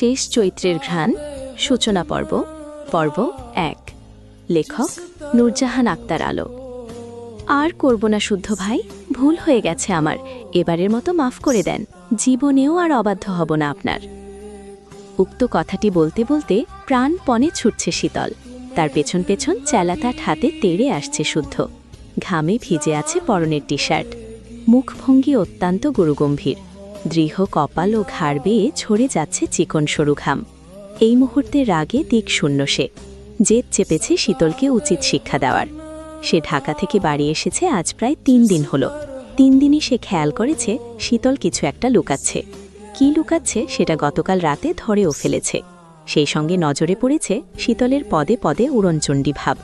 শেষ চৈত্রের ঘ্রাণ সূচনা পর্ব পর্ব ১ লেখক নূরজাহান আক্তার আলো। আর করব না শুদ্ধ ভাই, ভুল হয়ে গেছে আমার, এবারের মতো মাফ করে দেন, জীবনেও আর অবাধ্য হব না আপনার। উক্ত কথাটি বলতে বলতে প্রাণপণে ছুটছে শীতল, তার পেছন পেছন চেলাতাট হাতে তেড়ে আসছে শুদ্ধ। ঘামে ভিজে আছে পরনের টি শার্ট, মুখভঙ্গি অত্যন্ত গুরুগম্ভীর, দৃঢ় কপাল ও ঘাড় বেয়ে ঝরে যাচ্ছে চিকন সরু ঘাম। এই মুহূর্তে রাগে দিক শূন্য সে, জেদ চেপেছে শীতলকে উচিত শিক্ষা দেওয়ার। সে ঢাকা থেকে বাড়ি এসেছে আজ প্রায় ৩ দিন হলো। ৩ দিনই সে খেয়াল করেছে শীতল কিছু একটা লুকাচ্ছে। কি লুকাচ্ছে সেটা গতকাল রাতে ধরেও ফেলেছে। সেই সঙ্গে নজরে পড়েছে শীতলের পদে পদে উড়নচণ্ডী ভাব,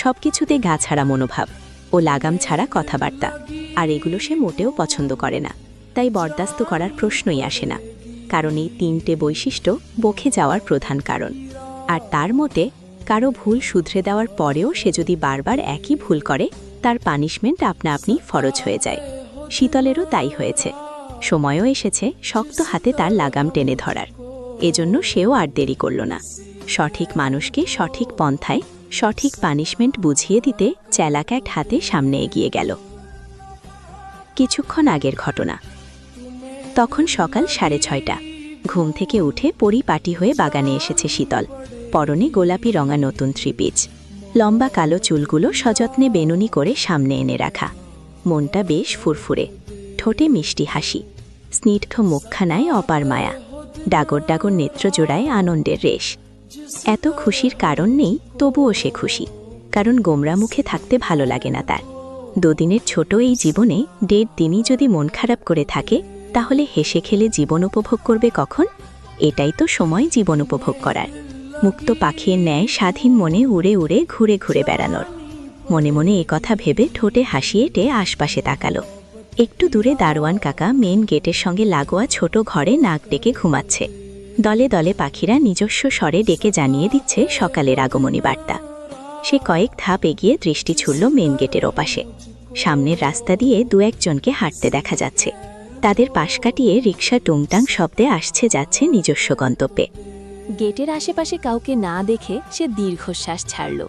সবকিছুতে গা ছাড়া মনোভাব ও লাগাম ছাড়া কথাবার্তা। আর এগুলো সে মোটেও পছন্দ করে না, তাই বরদাস্ত করার প্রশ্নই আসে না। কারণ এই ৩টে বৈশিষ্ট্য বকে যাওয়ার প্রধান কারণ। আর তার মতে কারো ভুল শুধরে দেওয়ার পরেও সে যদি বারবার একই ভুল করে, তার পানিশমেন্ট আপনা আপনি ফরজ হয়ে যায়। শীতলেরও তাই হয়েছে। সময়ও এসেছে শক্ত হাতে তার লাগাম টেনে ধরার। এজন্য সেও আর দেরি করল না। সঠিক মানুষকে সঠিক পন্থায় সঠিক পানিশমেন্ট বুঝিয়ে দিতে চেলাক্যাট হাতে সামনে এগিয়ে গেল। কিছুক্ষণ আগের ঘটনা। তখন সকাল 6:30। ঘুম থেকে উঠে পরিপাটি হয়ে বাগানে এসেছে শীতল। পরনে গোলাপি রঙা নতুন 3 পিচ, লম্বা কালো চুলগুলো সযত্নে বেনুনি করে সামনে এনে রাখা। মনটা বেশ ফুরফুরে, ঠোঁটে মিষ্টি হাসি, স্নিগ্ধ মুখখানায় অপার মায়া, ডাগর ডাগর নেত্র জোড়ায় আনন্দের রেশ। এত খুশির কারণ নেই, তবুও সে খুশি, কারণ গোমরা মুখে থাকতে ভালো লাগে না তার। 2 দিনের ছোট এই জীবনে 1.5 দিনই যদি মন খারাপ করে থাকে, তাহলে হেসে খেলে জীবন উপভোগ করবে কখন? এটাই তো সময় জীবন উপভোগ করার, মুক্ত পাখির ন্যায় স্বাধীন মনে উড়ে উড়ে ঘুরে ঘুরে বেড়ানোর। মনে মনে কথা ভেবে ঠোঁটে হাসি এঁটে আশপাশে তাকালো। একটু দূরে দারোয়ান কাকা মেন গেটের সঙ্গে লাগোয়া ছোট ঘরে নাক ডেকে ঘুমাচ্ছে। দলে দলে পাখিরা নিজস্ব স্বরে ডেকে জানিয়ে দিচ্ছে সকালের আগমনী বার্তা। সে কয়েক ধাপ এগিয়ে দৃষ্টি ছুড়ল মেন গেটের ওপাশে। সামনের রাস্তা দিয়ে 2-1 জনকে হাঁটতে দেখা যাচ্ছে। তাদের পাশ কাটিয়ে রিকশা টুংটাং শব্দে আসছে যাচ্ছে নিজস্ব গন্তব্যে। গেটের আশেপাশে কাউকে না দেখে সে দীর্ঘশ্বাস ছাড়ল।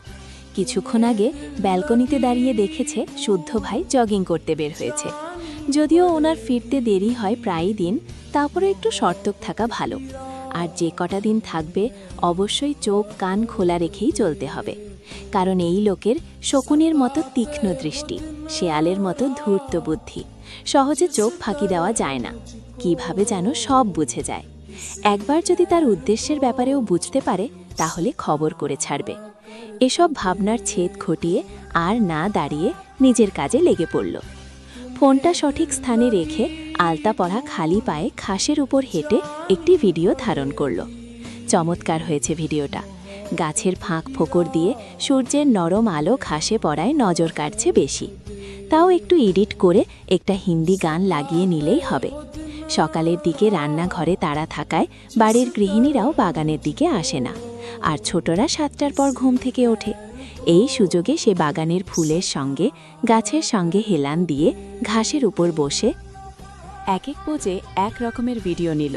কিছুক্ষণ আগে ব্যালকনিতে দাঁড়িয়ে দেখেছে শুদ্ধ ভাই জগিং করতে বের হয়েছে। যদিও ওনার ফিরতে দেরি হয় প্রায়ই দিন, তারপরে একটু সতর্ক থাকা ভালো। আর যে কটা দিন থাকবে অবশ্যই চোখ কান খোলা রেখেই চলতে হবে, কারণ এই লোকের শকুনের মতো তীক্ষ্ণ দৃষ্টি, শেয়ালের মতো ধূর্ত বুদ্ধি। সহজে চোখ ফাঁকি দেওয়া যায় না, কিভাবে যেন সব বুঝে যায়। একবার যদি তার উদ্দেশ্যের ব্যাপারেও বুঝতে পারে, তাহলে খবর করে ছাড়বে। এসব ভাবনার ছেদ ঘটিয়ে আর না দাঁড়িয়ে নিজের কাজে লেগে পড়ল। ফোনটা সঠিক স্থানে রেখে আলতা পরা খালি পায়ে ঘাসের উপর হেঁটে একটি ভিডিও ধারণ করল। চমৎকার হয়েছে ভিডিওটা। গাছের ফাঁক ফোকর দিয়ে সূর্যের নরম আলো ঘাসে পড়ায় নজর কাটছে বেশি। তাও একটু এডিট করে একটা হিন্দি গান লাগিয়ে নিলেই হবে। সকালের দিকে রান্নাঘরে তাড়া থাকায় বাড়ির গৃহিণীরাও বাগানের দিকে আসে না, আর ছোটরা 7টার পর ঘুম থেকে ওঠে। এই সুযোগে সে বাগানের ফুলের সঙ্গে গাছের সঙ্গে হেলান দিয়ে ঘাসের উপর বসে এক পোজে এক রকমের ভিডিও নিল।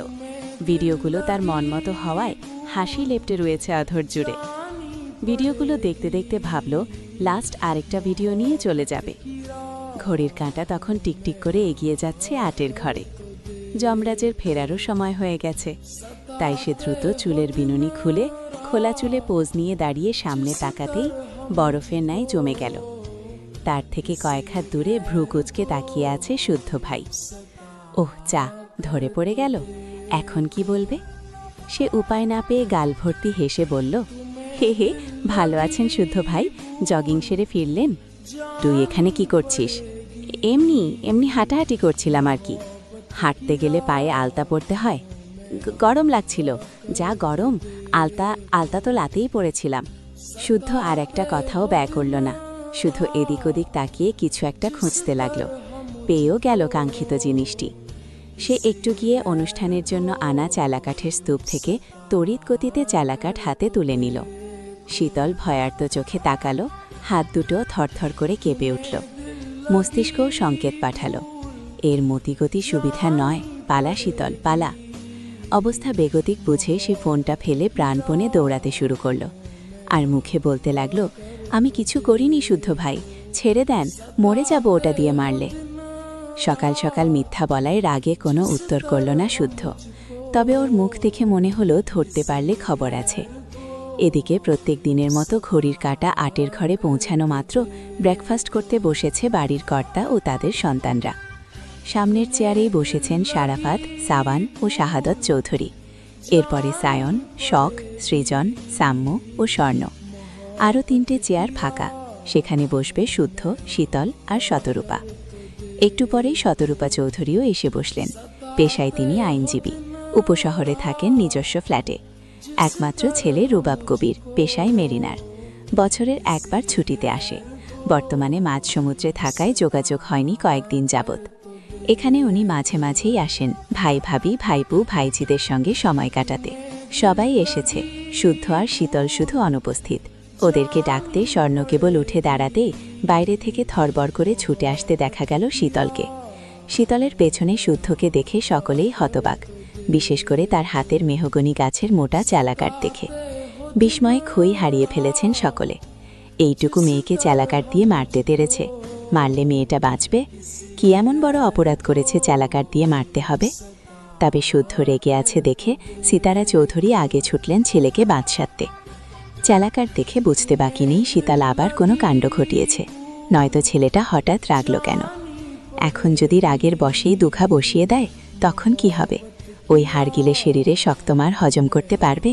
ভিডিওগুলো তার মনমতো হওয়ায় হাসি লেপ্টে রয়েছে অধর জুড়ে। ভিডিওগুলো দেখতে দেখতে ভাবল লাস্ট আরেকটা ভিডিও নিয়ে চলে যাবে। ঘড়ির কাঁটা তখন টিকটিক করে এগিয়ে যাচ্ছে 8-এর ঘরে। যমরাজের ফেরারও সময় হয়ে গেছে, তাই সে দ্রুত চুলের বিনুনি খুলে খোলা চুলে পোজ নিয়ে দাঁড়িয়ে সামনে তাকাতেই বরফের ন্যায় জমে গেল। তার থেকে কয়েক হাত দূরে ভ্রু কুঁচকে তাকিয়ে আছে শুদ্ধ ভাই। ওহ চা ধরে পড়ে গেল, এখন কি বলবে? সে উপায় না পেয়ে গাল ভর্তি হেসে বলল, হে হে, ভালো আছেন শুদ্ধ ভাই, জগিং সেরে ফিরলেন? তুই এখানে কি করছিস? এমনি হাঁটাহাঁটি করছিলাম আর কি। হাঁটতে গেলে পায়ে আলতা পরতে হয়? গরম লাগছিল। যা গরম, আলতা তো লাতেই পড়েছিলাম। শুদ্ধ আর একটা কথাও ব্যয় করল না, শুধু এদিক ওদিক তাকিয়ে কিছু একটা খুঁজতে লাগল। পেয়েও গেল কাঙ্ক্ষিত জিনিসটি। সে একটু গিয়ে অনুষ্ঠানের জন্য আনা চালাকাঠের স্তূপ থেকে তড়িৎ গতিতে চালাকাঠ হাতে তুলে নিল। শীতল ভয়ার্ত চোখে তাকালো, হাত দুটো থরথর করে কেঁপে উঠল। মস্তিষ্কও সংকেত পাঠালো, এর মতিগতি সুবিধা নয়, পালা শীতল পালা। অবস্থা বেগতিক বুঝে সে ফোনটা ফেলে প্রাণপণে দৌড়াতে শুরু করলো। আর মুখে বলতে লাগলো, আমি কিছু করিনি শুদ্ধ ভাই, ছেড়ে দেন, মরে যাব ওটা দিয়ে মারলে। সকাল সকাল মিথ্যা বলায় রাগে কোনো উত্তর করল না শুদ্ধ। তবে ওর মুখ দেখে মনে হলো ধরতে পারলে খবর আছে। এদিকে প্রত্যেক দিনের মতো ঘড়ির কাঁটা ৮-এর ঘরে পৌঁছানো মাত্র ব্রেকফাস্ট করতে বসেছে বাড়ির কর্তা ও তাদের সন্তানরা। সামনের চেয়ারেই বসেছেন শারাফাত, সাবান ও শাহাদত চৌধুরী। এরপরে সায়ন, শখ, সৃজন, সাম্মু ও স্বর্ণ। আরও 3টে চেয়ার ফাঁকা, সেখানে বসবে শুদ্ধ, শীতল আর শতরূপা। একটু পরেই শতরূপা চৌধুরীও এসে বসলেন। পেশায় তিনি আইনজীবী, উপশহরে থাকেন নিজস্ব ফ্ল্যাটে। একমাত্র ছেলে রুবাব কবির, পেশায় মেরিনার। বছরের একবার ছুটিতে আসে। বর্তমানে মাঝ সমুদ্রে থাকায় যোগাযোগ হয়নি কয়েকদিন যাবৎ। এখানে উনি মাঝে মাঝেই আসেন ভাই ভাবি, ভাইপু, ভাইজিদের সঙ্গে সময় কাটাতে। সবাই এসেছে, শুদ্ধ আর শীতল শুধু অনুপস্থিত। ওদেরকে ডাকতে স্বর্ণ কেবল উঠে দাঁড়াতেই বাইরে থেকে থরবর করে ছুটে আসতে দেখা গেল শীতলকে। শীতলের পেছনে শুদ্ধকে দেখে সকলেই হতবাক, বিশেষ করে তার হাতের মেহগনি গাছের মোটা চালাকাঠ দেখে। বিস্ময়ে খই হারিয়ে ফেলেছেন সকলে। এইটুকু মেয়েকে চালাকাঠ দিয়ে মারতে তেড়েছে, মারলে মেয়েটা বাঁচবে? কি এমন বড় অপরাধ করেছে চালাকাঠ দিয়ে মারতে হবে? তবে শুদ্ধ রেগে আছে দেখে সিতারা চৌধুরী আগে ছুটলেন ছেলেকে বাঁচাতে। চালাকাঠ দেখে বুঝতে বাকি নেই শীতল আবার কোনো কাণ্ড ঘটিয়েছে, নয়তো ছেলেটা হঠাৎ রাগল কেন। এখন যদি রাগের বশেই দুঘা বসিয়ে দেয় তখন কি হবে? ওই হাড়গিলে শরীরে শক্তমার হজম করতে পারবে?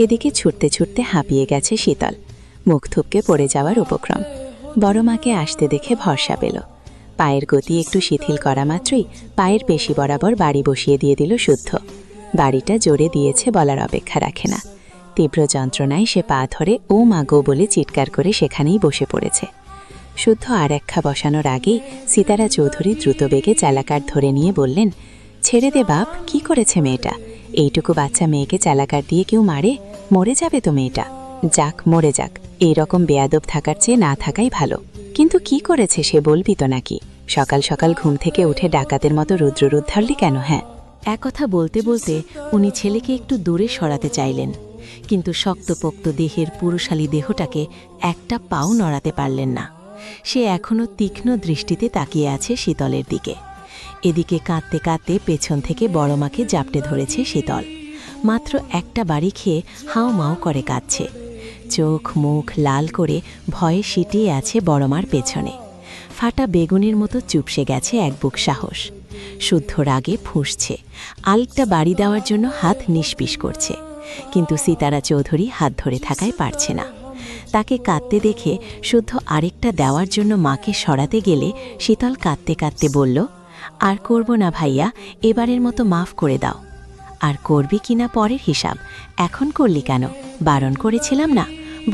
এদিকে ছুটতে ছুটতে হাঁপিয়ে গেছে শীতল, মুখ থুপকে পড়ে যাওয়ার উপক্রম। বড় মাকে আসতে দেখে ভরসা পেল। পায়ের গতি একটু শিথিল করা মাত্রই পায়ের পেশি বরাবর বাড়ি বসিয়ে দিয়ে দিল শুদ্ধ। বাড়িটা জোরে দিয়েছে বলার অপেক্ষা রাখে না। তীব্র যন্ত্রণায় সে পা ধরে ও মা গো বলে চিৎকার করে সেখানেই বসে পড়েছে। শুদ্ধ আর একটা বসানোর আগেই সিতারা চৌধুরী দ্রুত বেগে চালাকাঠ ধরে নিয়ে বললেন, ছেড়ে দে বাপ, কি করেছে মেয়েটা? এইটুকু বাচ্চা মেয়েকে চালাকাঠ দিয়ে কেউ মারে? মরে যাবে তো মেয়েটা। যাক, মরে যাক, এই রকম বেয়াদব থাকার চেয়ে না থাকাই ভালো। কিন্তু কি করেছে সে বলবি তো নাকি? সকাল সকাল ঘুম থেকে উঠে ডাকাতের মতো রুদ্ররুদ্ধ ধরলি কেন? হ্যাঁ। একথা বলতে বলতে উনি ছেলেকে একটু দূরে সরাতে চাইলেন, কিন্তু শক্তপোক্ত দেহের পুরুষালী দেহটাকে একটা পাও নড়াতে পারলেন না। সে এখনও তীক্ষ্ণ দৃষ্টিতে তাকিয়ে আছে শীতলের দিকে। এদিকে কাঁদতে কাঁদতে পেছন থেকে বড় মাকে জাপটে ধরেছে শীতল। মাত্র একটা বাড়ি খেয়ে হাও মাও করে কাঁদছে। চোখ মুখ লাল করে ভয়ে সিটিয়ে আছে বড় মার পেছনে। ফাটা বেগুনের মতো চুপসে গেছে এক বুক সাহস। শুদ্ধ রাগে ফুঁসছে, আরেকটা বাড়ি দেওয়ার জন্য হাত নিষ্পিস করছে, কিন্তু সিতারা চৌধুরী হাত ধরে থাকায় পারছে না। তাকে কাঁদতে দেখে শুদ্ধ আরেকটা দেওয়ার জন্য মাকে সরাতে গেলে শীতল কাঁদতে কাঁদতে বলল, আর করব না ভাইয়া, এবারের মতো মাফ করে দাও। আর করবি কিনা পরের হিসাব, এখন করলি কেন? বারণ করেছিলাম না?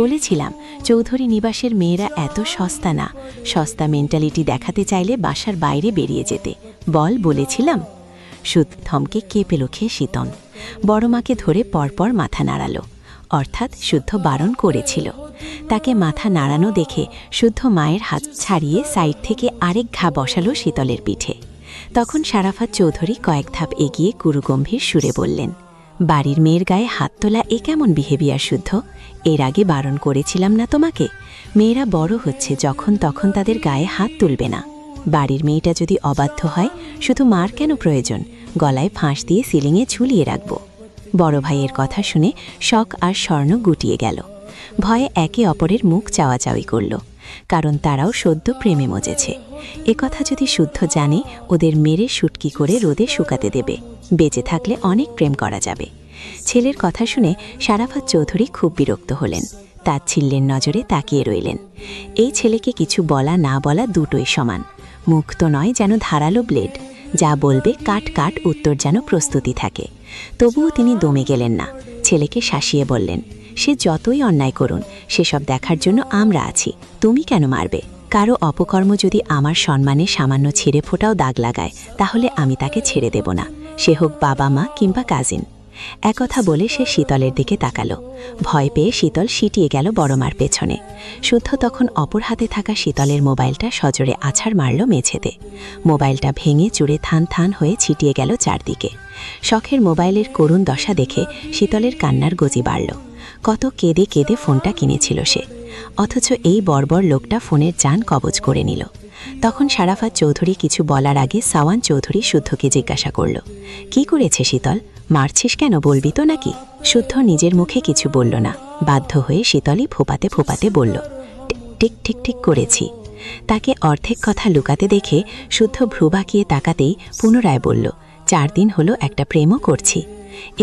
বলেছিলাম চৌধুরী নিবাসের মেয়েরা এত সস্তা না, সস্তা মেন্টালিটি দেখাতে চাইলে বাসার বাইরে বেরিয়ে যেতে বল, বলেছিলাম। শুদ্ধ থমকে কেঁপে খেয়ে শীতল বড় মাকে ধরে পরপর মাথা নাড়ালো, অর্থাৎ শুদ্ধ বারণ করেছিল। তাকে মাথা নাড়ানো দেখে শুদ্ধ মায়ের হাত ছাড়িয়ে সাইড থেকে আরেক ঘা বসালো শীতলের পিঠে। তখন শারাফাত চৌধুরী কয়েক ধাপ এগিয়ে গুরুগম্ভীর সুরে বললেন, বাড়ির মেয়ের গায়ে হাত তোলা এ কেমন বিহেভিয়ার শুদ্ধ? এর আগে বারণ করেছিলাম না তোমাকে? মেয়েরা বড় হচ্ছে, যখন তখন তাদের গায়ে হাত তুলবে না। বাড়ির মেয়েটা যদি অবাধ্য হয় শুধু মার কেন প্রয়োজন? গলায় ফাঁস দিয়ে সিলিংয়ে ঝুলিয়ে রাখব। বড় ভাইয়ের কথা শুনে শখ আর স্বর্ণ গুটিয়ে গেল। ভয়ে একে অপরের মুখ চাওয়াচাওয়ি করল, কারণ তারাও সদ্য প্রেমে মজেছে। একথা যদি শুদ্ধ জানে ওদের মেরে শুটকি করে রোদে শুকাতে দেবে। বেঁচে থাকলে অনেক প্রেম করা যাবে। ছেলের কথা শুনে শারাফাত চৌধুরী খুব বিরক্ত হলেন। তাচ্ছিল্যের নজরে তাকিয়ে রইলেন। এই ছেলেকে কিছু বলা না বলা দুটোই সমান। মুখ তো নয়, যেন ধারালো ব্লেড। যা বলবে কাট কাট উত্তর যেন প্রস্তুতি থাকে। তবুও তিনি দমে গেলেন না। ছেলেকে শাসিয়ে বললেন, সে যতই অন্যায় করুন সেসব দেখার জন্য আমরা আছি, তুমি কেন মারবে? কারো অপকর্ম যদি আমার সম্মানে সামান্য ছিঁড়ে ফোটাও দাগ লাগায় তাহলে আমি তাকে ছেড়ে দেব না, সে হোক বাবা মা কিংবা কাজিন। একথা বলে সে শীতলের দিকে তাকালো। ভয় পেয়ে শীতল সিটিয়ে গেল বড় মার পেছনে। শুদ্ধ তখন অপর হাতে থাকা শীতলের মোবাইলটা সজোরে আছাড় মারল মেঝেতে। মোবাইলটা ভেঙে চুরে থান থান হয়ে ছিটিয়ে গেল চারদিকে। শখের মোবাইলের করুণ দশা দেখে শীতলের কান্নার গজি বাড়ল। কত কেঁদে কেঁদে ফোনটা কিনেছিল সে, অথচ এই বর্বর লোকটা ফোনের জান কবজ করে নিল। তখন শারাফাত চৌধুরী কিছু বলার আগে সাওয়ান চৌধুরী শুদ্ধকে জিজ্ঞাসা করল, কি করেছে শীতল? মারছিস কেন, বলবি তো নাকি? শুদ্ধ নিজের মুখে কিছু বলল না। বাধ্য হয়ে শীতলই ফোপাতে ফোপাতে বলল, ঠিক ঠিক ঠিক করেছি। তাকে অর্ধেক কথা লুকাতে দেখে শুদ্ধ ভ্রু বাঁকিয়ে তাকাতেই পুনরায় বলল, 4 দিন হলো একটা প্রেমও করছি।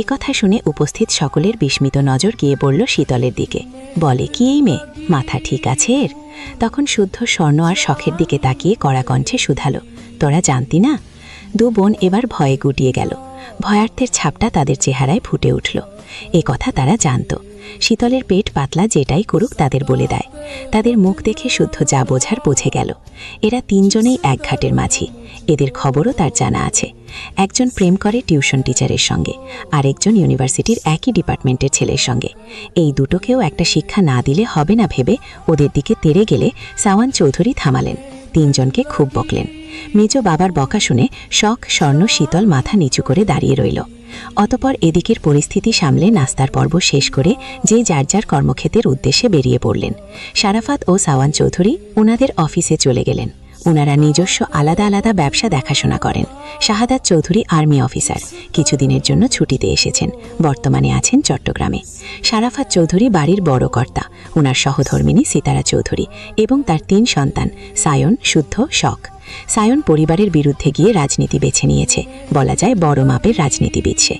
একথা শুনে উপস্থিত সকলের বিস্মিত নজর গিয়ে পড়ল শীতলের দিকে। বলে কি এই মেয়ে, মাথা ঠিক আছে এর? তখন শুদ্ধ স্বর্ণ আর শখের দিকে তাকিয়ে কড়া কণ্ঠে শুধালো, তোরা জানতি না? 2 বোন এবার ভয়ে গুটিয়ে গেল। ভয়ার্থের ছাপটা তাদের চেহারায় ফুটে উঠল। এ কথা তারা জানত। শীতলের পেট পাতলা, যেটাই করুক তাদের বলে দেয়। তাদের মুখ দেখে শুদ্ধ যা বোঝার বুঝে গেল। এরা 3 জনেই এক ঘাটের মাঝি। এদের খবরও তার জানা আছে। একজন প্রেম করে টিউশন টিচারের সঙ্গে, আরেকজন ইউনিভার্সিটির একই ডিপার্টমেন্টের ছেলের সঙ্গে। এই দুটোকেও একটা শিক্ষা না দিলে হবে না ভেবে ওদের দিকে তেড়ে গেলে সাওয়ান চৌধুরী থামালেন। 3 জনকে খুব বকলেন। মেজ বাবার বকা শুনে শখ, স্বর্ণ, শীতল মাথা নিচু করে দাঁড়িয়ে রইল। অতপর এদিকের পরিস্থিতি সামলে নাস্তার পর্ব শেষ করে যে যার যার কর্মক্ষেত্রের উদ্দেশ্যে বেরিয়ে পড়লেন। শারাফাত ও সাওয়ান চৌধুরী ওনাদের অফিসে চলে গেলেন। ওনারা নিজস্ব আলাদা আলাদা ব্যবসা দেখাশোনা করেন। শাহাদাত চৌধুরী আর্মি অফিসার, কিছুদিনের জন্য ছুটিতে এসেছেন, বর্তমানে আছেন চট্টগ্রামে। শারাফাত চৌধুরী বাড়ির বড় কর্তা, ওনার সহধর্মিণী সিতারা চৌধুরী এবং তার 3 সন্তান সায়ন, শুদ্ধ, শখ। সায়ন পরিবারের বিরুদ্ধে গিয়ে রাজনীতি বেছে নিয়েছে, বলা যায় বড় মাপের রাজনীতিবিদ সে।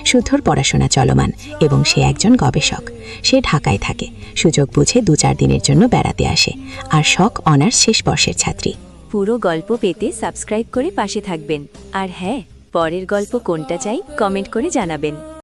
শুদ্ধর পড়াশোনা চলমান এবং সে একজন গবেষক। সে ঢাকায় থাকে, সুযোগ বুঝে 2-4 দিনের জন্য বেড়াতে আসে। আর শখ অনার্স শেষ বর্ষের ছাত্রী। পুরো গল্প পেতে সাবস্ক্রাইব করে পাশে থাকবেন। আর হ্যাঁ, পরের গল্প কোনটা চাই কমেন্ট করে জানাবেন।